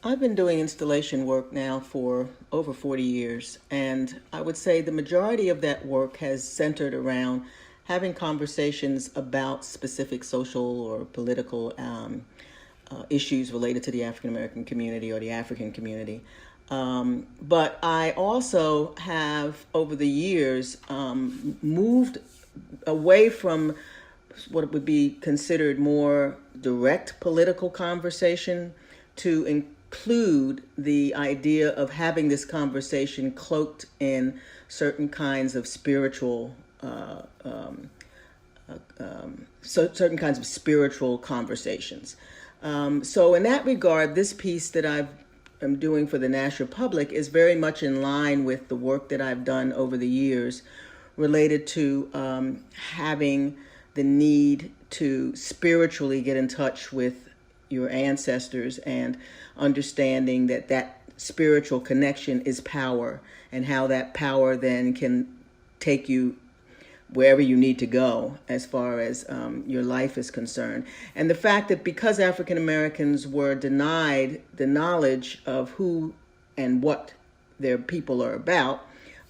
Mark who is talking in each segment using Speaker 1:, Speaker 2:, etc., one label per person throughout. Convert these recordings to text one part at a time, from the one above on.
Speaker 1: I've been doing installation work now for over 40 years, and I would say the majority of that work has centered around having conversations about specific social or political issues related to the African American community or the African community. But I also have, over the years, moved away from what would be considered more direct political conversation to include the idea of having this conversation cloaked in certain kinds of spiritual certain kinds of spiritual conversations. So in that regard, this piece that I'm doing for the Nasher public is very much in line with the work that I've done over the years related to having the need to spiritually get in touch with your ancestors and understanding that that spiritual connection is power, and how that power then can take you wherever you need to go as far as your life is concerned. And the fact that because African Americans were denied the knowledge of who and what their people are about,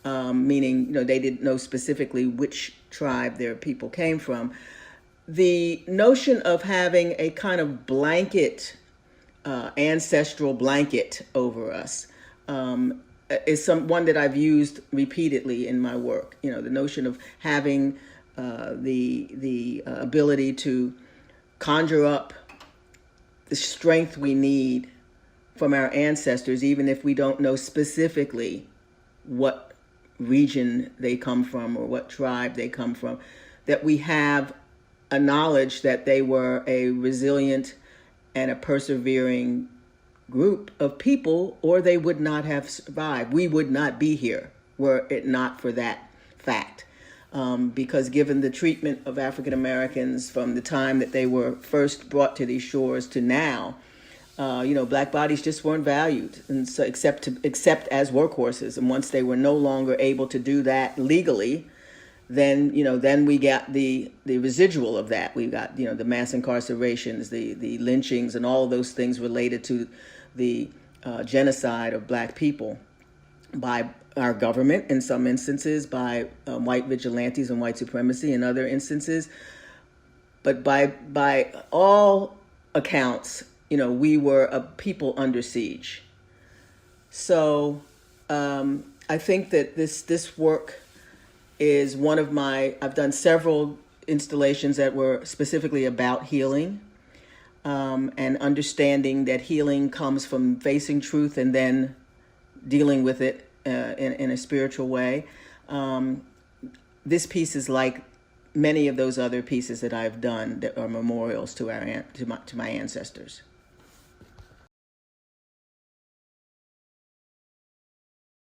Speaker 1: meaning they didn't know specifically which tribe their people came from, the notion of having a kind of blanket, ancestral blanket over us is one that I've used repeatedly in my work. The notion of having the ability to conjure up the strength we need from our ancestors, even if we don't know specifically what region they come from or what tribe they come from, that we have a knowledge that they were a resilient and a persevering group of people, or they would not have survived. We would not be here were it not for that fact. Because given the treatment of African Americans from the time that they were first brought to these shores to now, black bodies just weren't valued, and so except as workhorses. And once they were no longer able to do that legally, then we got the residual of that. We got the mass incarcerations, the lynchings, and all those things related to the genocide of black people by our government in some instances, by white vigilantes and white supremacy in other instances. But by all accounts, we were a people under siege. So I think that this work is one of I've done several installations that were specifically about healing, and understanding that healing comes from facing truth and then dealing with it in a spiritual way. This piece is like many of those other pieces that I've done that are memorials to my ancestors.